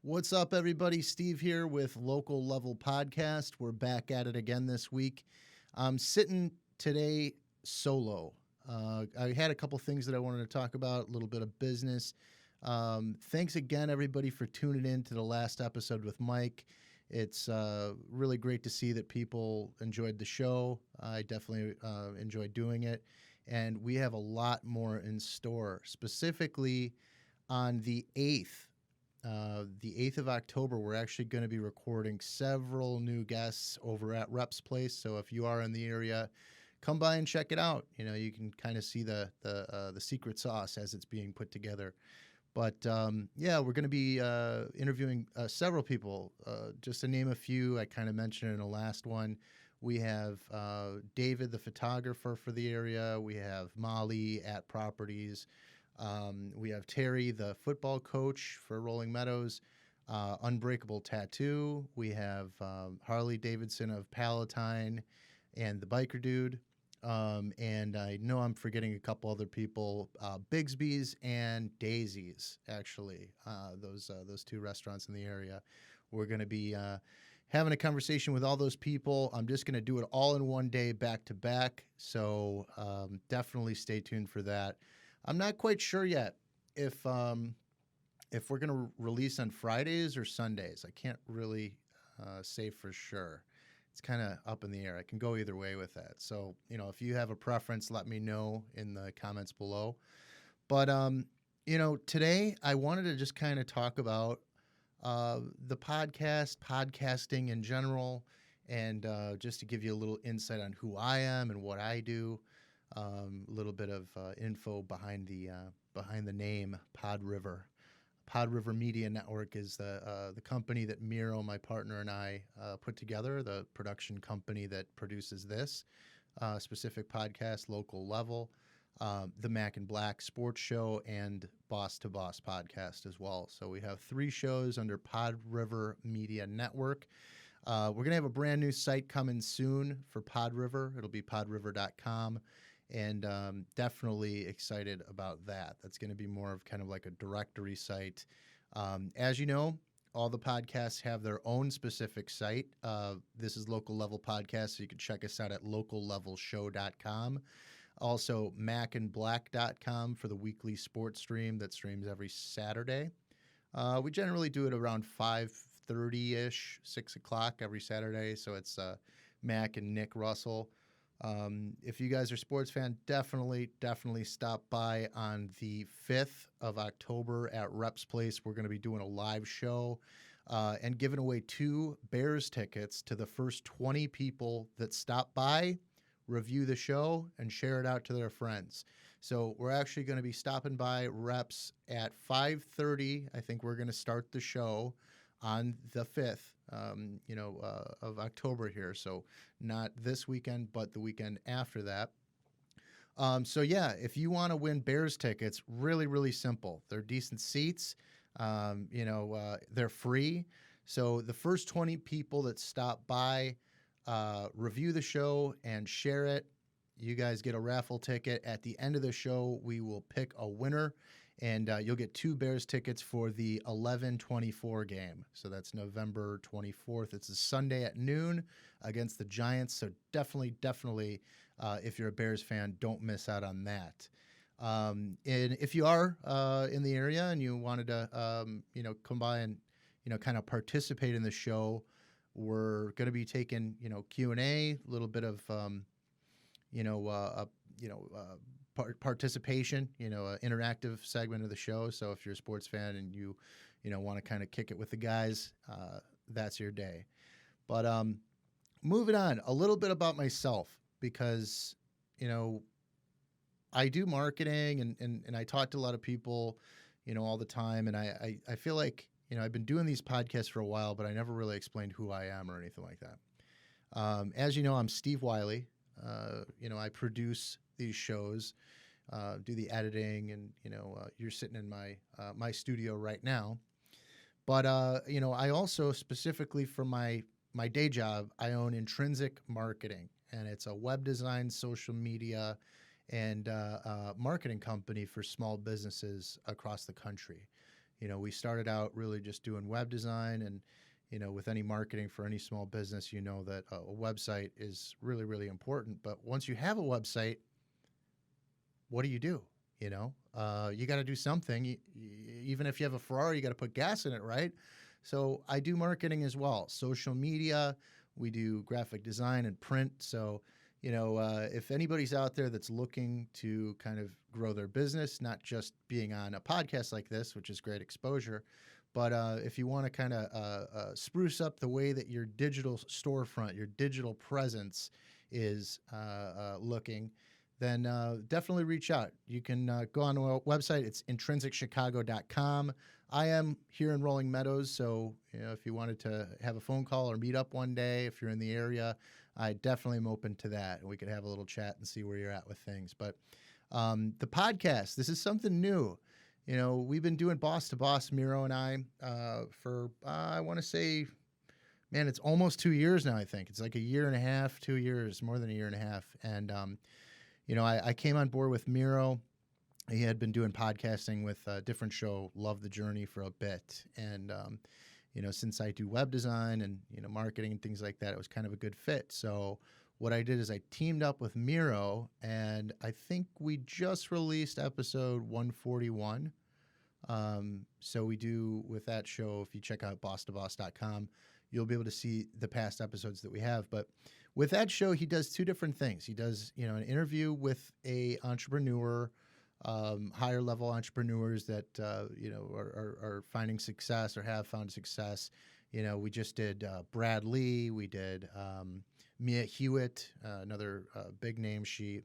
What's up, everybody? Steve here with Local Level Podcast. We're back at it again this week. I'm sitting today solo. I had a couple things that I wanted to talk about, a little bit of business. Thanks again, everybody, for tuning in to the last episode with Mike. It's really great to see that people enjoyed the show. I definitely enjoyed doing it. And we have a lot more in store, specifically on the 8th. The 8th of October, we're actually going to be recording several new guests over at Rep's Place. So if you are in the area, come by and check it out. You know, you can kind of see the secret sauce as it's being put together. But yeah, we're going to be interviewing several people. Just to name a few, I kind of mentioned in the last one. We have David, the photographer for the area. We have Molly at Properties. We have Terry, the football coach for Rolling Meadows, Unbreakable Tattoo. We have Harley Davidson of Palatine and the Biker Dude. And I know I'm forgetting a couple other people, Bigsby's and Daisy's, actually, those two restaurants in the area. We're going to be having a conversation with all those people. I'm just going to do it all in one day, back to back. So definitely stay tuned for that. I'm not quite sure yet if we're going to release on Fridays or Sundays. I can't really say for sure. It's kind of up in the air. I can go either way with that. So, you know, if you have a preference, let me know in the comments below. But, you know, today I wanted to just kind of talk about the podcasting in general, and just to give you a little insight on who I am and what I do. A little bit of info behind the name PodRiver. PodRiver Media Network is the company that Miro, my partner, and I put together, the production company that produces this specific podcast, Local Level, the Mac and Black Sports Show, and Boss to Boss podcast as well. So we have 3 shows under PodRiver Media Network. We're going to have a brand new site coming soon for PodRiver. It'll be podriver.com. And definitely excited about that. That's going to be more of kind of like a directory site. As you know, all the podcasts have their own specific site. This is Local Level Podcast, so you can check us out at locallevelshow.com. Also, macandblack.com for the weekly sports stream that streams every Saturday. We generally do it around 5:30-ish, 6 o'clock every Saturday, so it's Mac and Nick Russell. If you guys are sports fan, definitely stop by on the 5th of October at Rep's Place. We're going to be doing a live show and giving away 2 Bears tickets to the first 20 people that stop by, review the show, and share it out to their friends. So we're actually going to be stopping by Rep's at 5:30. I think we're going to start the show on the 5th, of October here. So not this weekend, but the weekend after that. So yeah, if you want to win Bears tickets, really, really simple. They're decent seats. They're free. So the first 20 people that stop by, review the show and share it, you guys get a raffle ticket. At the end of the show, we will pick a winner. And you'll get 2 Bears tickets for the 11-24 game. So that's November 24th. It's a Sunday at noon against the Giants. So definitely, if you're a Bears fan, don't miss out on that. And if you are in the area and you wanted to, come by and, kind of participate in the show, we're going to be taking, Q&A, a little bit of, participation, interactive segment of the show. So if you're a sports fan and you want to kind of kick it with the guys, that's your day. But moving on, a little bit about myself, because, I do marketing and I talk to a lot of people, all the time. And I feel like, I've been doing these podcasts for a while, but I never really explained who I am or anything like that. As you know, I'm Steve Wiley. I produce these shows, do the editing, and you're sitting in my studio right now. But I also, specifically for my day job, I own Intrinsic Marketing, and it's a web design, social media, and marketing company for small businesses across the country. We started out really just doing web design, and with any marketing for any small business, that a website is really, really important. But once you have a website, what do? You got to do something. Even if you have a Ferrari, you got to put gas in it, right? So I do marketing as well, social media. We do graphic design and print. So, if anybody's out there that's looking to kind of grow their business, not just being on a podcast like this, which is great exposure, but if you want to kind of spruce up the way that your digital storefront, your digital presence is looking, then definitely reach out. You can go on our website. It's intrinsicchicago.com. I am here in Rolling Meadows, so if you wanted to have a phone call or meet up one day, if you're in the area, I definitely am open to that, and we could have a little chat and see where you're at with things. But the podcast, this is something new. We've been doing Boss to Boss, Miro and I, for I want to say, man, it's almost 2 years now. I think it's like a year and a half, 2 years, more than a year and a half, and I came on board with Miro. He had been doing podcasting with a different show, Love the Journey, for a bit. And, since I do web design and, marketing and things like that, it was kind of a good fit. So what I did is I teamed up with Miro, and I think we just released episode 141. So we do with that show, if you check out bosstoboss.com, you'll be able to see the past episodes that we have. But with that show, he does two different things. He does, an interview with a entrepreneur, higher level entrepreneurs that, are finding success or have found success. We just did Brad Lee. We did Mia Hewitt, another big name. She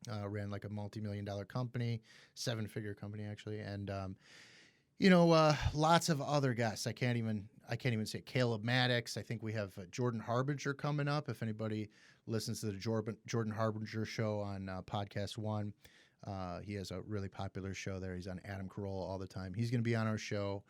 ran like a multi-million-dollar company, 7-figure company actually. And, lots of other guests. I can't even say Caleb Maddox. I think we have Jordan Harbinger coming up. If anybody listens to the Jordan Harbinger show on Podcast One, he has a really popular show there. He's on Adam Carolla all the time. He's going to be on our show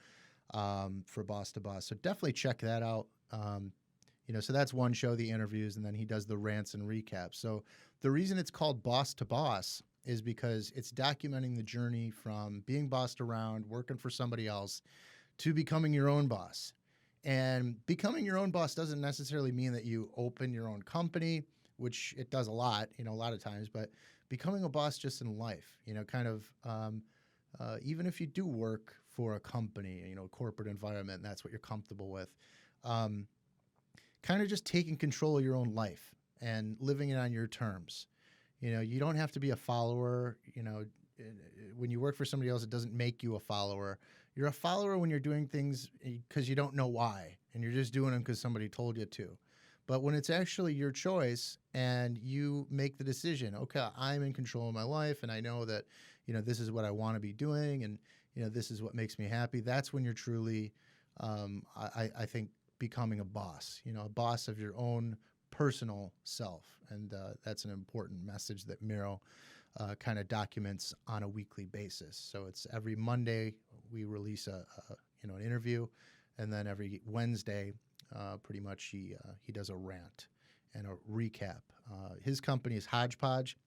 for Boss to Boss. So definitely check that out. So that's one show, the interviews, and then he does the rants and recaps. So the reason it's called Boss to Boss is because it's documenting the journey from being bossed around, working for somebody else, to becoming your own boss. And becoming your own boss doesn't necessarily mean that you open your own company, which it does a lot of times, but becoming a boss just in life, even if you do work for a company, corporate environment, and that's what you're comfortable with, kind of just taking control of your own life and living it on your terms. You don't have to be a follower. When you work for somebody else, it doesn't make you a follower. You're a follower when you're doing things because you don't know why, and you're just doing them because somebody told you to. But when it's actually your choice and you make the decision, okay, I'm in control of my life, and I know that, this is what I want to be doing, and, this is what makes me happy. That's when you're truly, I think, becoming a boss, a boss of your own personal self. And that's an important message that Miro kind of documents on a weekly basis. So it's every Monday we release an interview, and then every Wednesday, pretty much he does a rant and a recap. His company is Hodgepodge.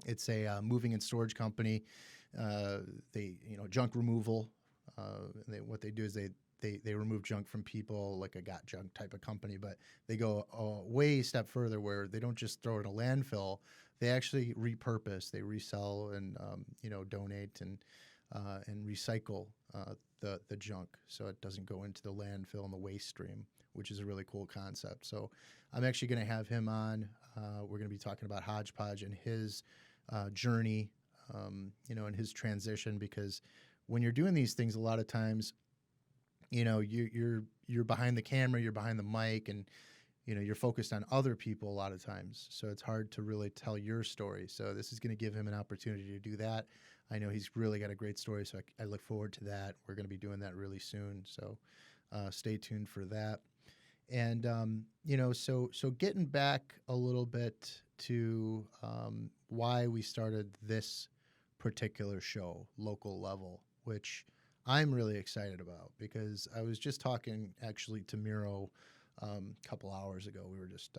It's a moving and storage company. They junk removal. What they do is they remove junk from people, like a got junk type of company, but they go a way step further where they don't just throw it in a landfill. They actually repurpose, they resell and donate and recycle the junk, so it doesn't go into the landfill and the waste stream, which is a really cool concept. So I'm actually going to have him on. We're going to be talking about Hodgepodge and his journey, and his transition, because when you're doing these things, a lot of times, you're behind the camera, you're behind the mic, and you're focused on other people a lot of times. So it's hard to really tell your story. So this is going to give him an opportunity to do that. I know he's really got a great story, so I look forward to that. We're going to be doing that really soon. So stay tuned for that. And so getting back a little bit to why we started this particular show, Local Level, which I'm really excited about, because I was just talking actually to Miro a couple hours ago. We were just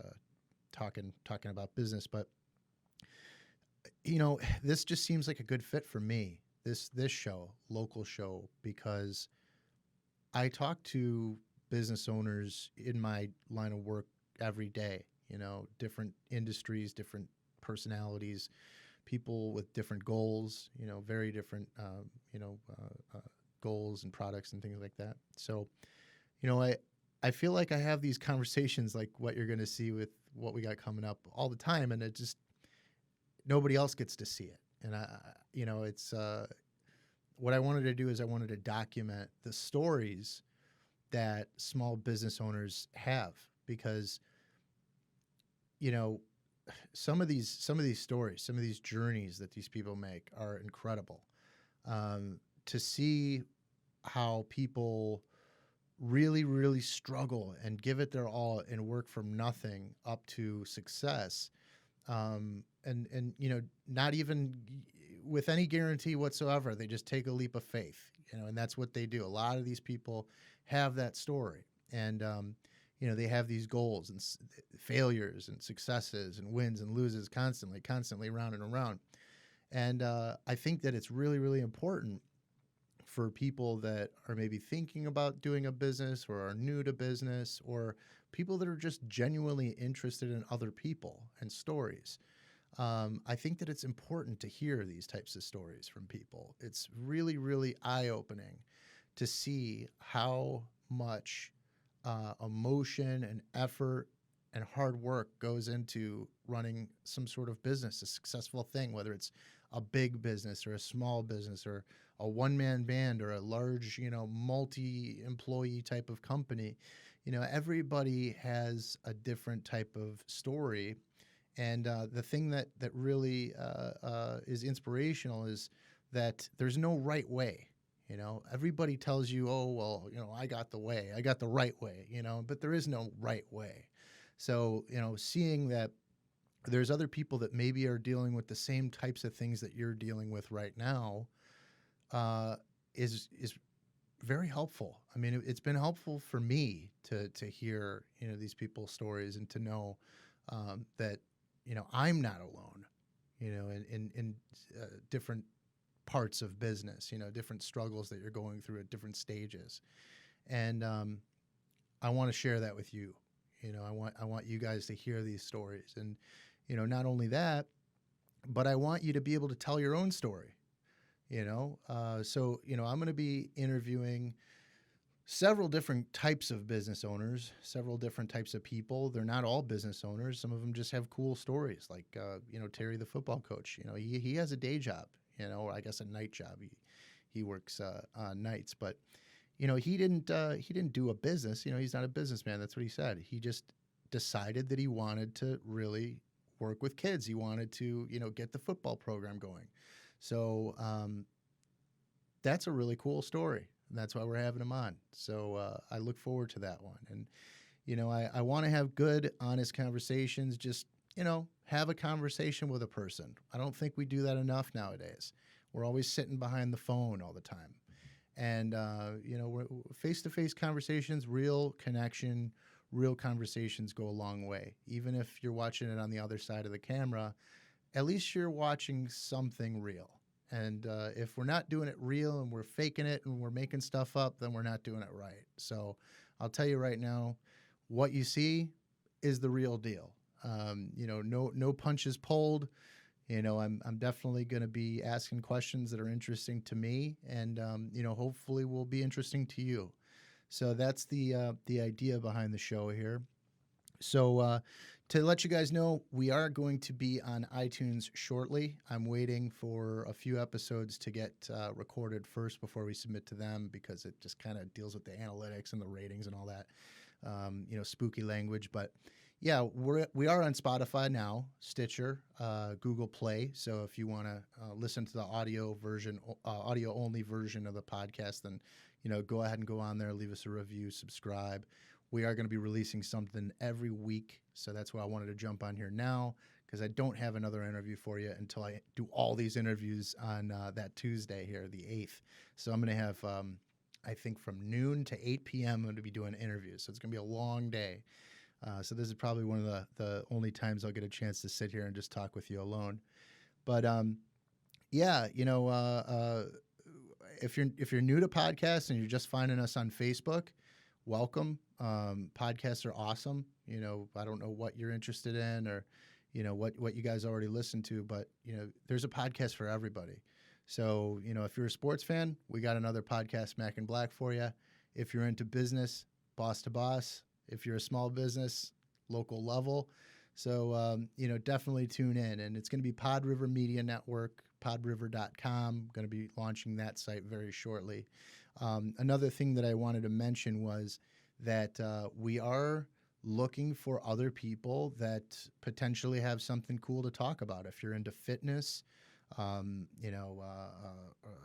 talking about business, but this just seems like a good fit for me. this show, local show, because I talk to business owners in my line of work every day, different industries, different personalities, people with different goals, very different, goals and products and things like that. So, I feel like I have these conversations like what you're going to see with what we got coming up all the time. And it just, nobody else gets to see it. And it's, what I wanted to do is I wanted to document the stories that small business owners have, because some of these stories, some of these journeys that these people make are incredible. To see how people really, really struggle and give it their all and work from nothing up to success, and not even with any guarantee whatsoever. They just take a leap of faith, and that's what they do. A lot of these people have that story, and they have these goals and failures and successes and wins and loses constantly round and around. And I think that it's really, really important for people that are maybe thinking about doing a business or are new to business, or people that are just genuinely interested in other people and stories. I think that it's important to hear these types of stories from people. It's really, really eye-opening to see how much emotion and effort and hard work goes into running some sort of business, a successful thing, whether it's a big business or a small business or a one-man band or a large, multi-employee type of company. Everybody has a different type of story. And the thing that really is inspirational is that there's no right way. Everybody tells you, oh, well, I got the right way, but there is no right way. So, seeing that there's other people that maybe are dealing with the same types of things that you're dealing with right now is very helpful. I mean, it's been helpful for me to hear, these people's stories and to know that, I'm not alone, in different parts of business, different struggles that you're going through at different stages. And I want to share that with you. I want you guys to hear these stories. And, not only that, but I want you to be able to tell your own story, So, I'm going to be interviewing several different types of business owners, several different types of people. They're not all business owners. Some of them just have cool stories, like Terry, the football coach. He has a day job, or I guess a night job. He works nights, but he didn't do a business. He's not a businessman. That's what he said. He just decided that he wanted to really work with kids. He wanted to get the football program going. So that's a really cool story. And that's why we're having him on. So I look forward to that one. And, I want to have good, honest conversations. Just, have a conversation with a person. I don't think we do that enough nowadays. We're always sitting behind the phone all the time. And, we're face-to-face conversations, real connection, real conversations go a long way. Even if you're watching it on the other side of the camera, at least you're watching something real. And if we're not doing it real and we're faking it and we're making stuff up, then we're not doing it right. So I'll tell you right now, what you see is the real deal. No punches pulled. I'm definitely going to be asking questions that are interesting to me, and hopefully will be interesting to you. So that's the idea behind the show here. So to let you guys know, we are going to be on iTunes shortly. I'm waiting for a few episodes to get recorded first before we submit to them, because it just kind of deals with the analytics and the ratings and all that, spooky language. But yeah, we are on Spotify now, Stitcher, Google Play. So if you want to listen to the audio only version of the podcast, then go ahead and go on there, leave us a review, subscribe. We are going to be releasing something every week, so that's why I wanted to jump on here now, because I don't have another interview for you until I do all these interviews on that Tuesday here, the 8th. So I'm going to have, I think, from noon to 8 p.m. I'm going to be doing interviews, so it's going to be a long day. So this is probably one of the only times I'll get a chance to sit here and just talk with you alone. But Yeah, if you're new to podcasts and you're just finding us on Facebook, welcome. Podcasts are awesome. I don't know what you're interested in or what you guys already listen to, but there's a podcast for everybody. So if you're a sports fan, we got another podcast, Mac and Black, for you. If you're into business, Boss to Boss. If you're a small business, Local Level. So definitely tune in, and it's going to be PodRiver Media Network, podriver.com. Going to be launching that site very shortly. Another thing that I wanted to mention was that we are looking for other people that potentially have something cool to talk about. If you're into fitness,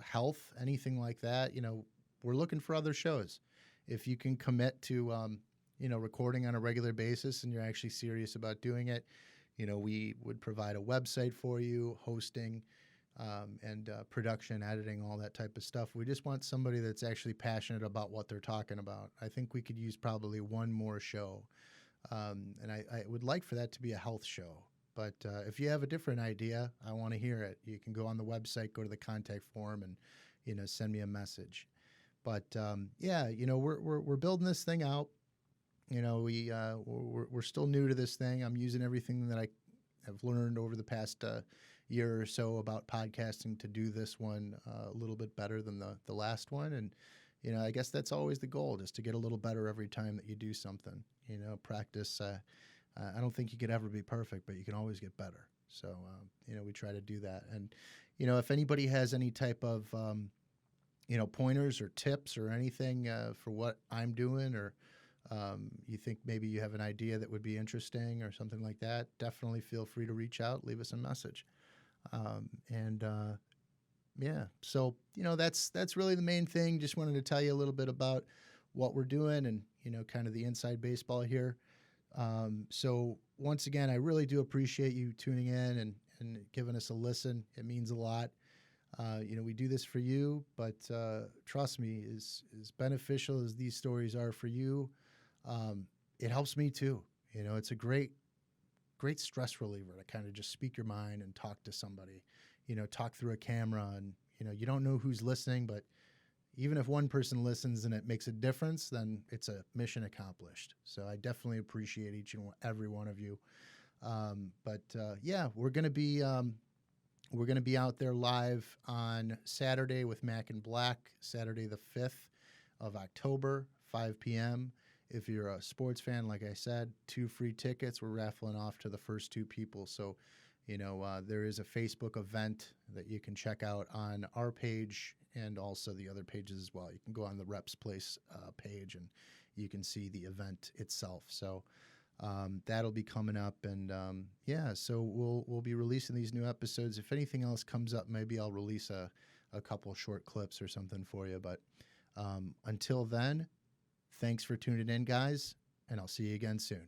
health, anything like that, we're looking for other shows. If you can commit to, recording on a regular basis and you're actually serious about doing it, we would provide a website for you, hosting, and production, editing, all that type of stuff. We just want somebody that's actually passionate about what they're talking about. I think we could use probably one more show. And I would like for that to be a health show. But if you have a different idea, I want to hear it. You can go on the website, go to the contact form, and send me a message. But we're building this thing out. We're still new to this thing. I'm using everything that I have learned over the past year or so about podcasting to do this one a little bit better than the last one. And I guess that's always the goal, just to get a little better every time that you do something. Practice. I don't think you could ever be perfect, but you can always get better. So we try to do that. And if anybody has any type of pointers or tips or anything for what I'm doing, or you think maybe you have an idea that would be interesting or something like that, definitely feel free to reach out, leave us a message. So that's really the main thing. Just wanted to tell you a little bit about what we're doing and kind of the inside baseball here. So once again, I really do appreciate you tuning in and giving us a listen. It means a lot. We do this for you, but trust me, as beneficial as these stories are for you, it helps me too. It's a great stress reliever to kind of just speak your mind and talk to somebody, talk through a camera, and you don't know who's listening, but even if one person listens and it makes a difference, then it's a mission accomplished. So I definitely appreciate each and every one of you. We're going to be out there live on Saturday with Mac and Black, Saturday the 5th of October, 5 p.m. If you're a sports fan, like I said, 2 free tickets. We're raffling off to the first 2 people. So, there is a Facebook event that you can check out on our page and also the other pages as well. You can go on the Reps Place page and you can see the event itself. So that'll be coming up. And so we'll be releasing these new episodes. If anything else comes up, maybe I'll release a couple short clips or something for you. But until then, thanks for tuning in, guys, and I'll see you again soon.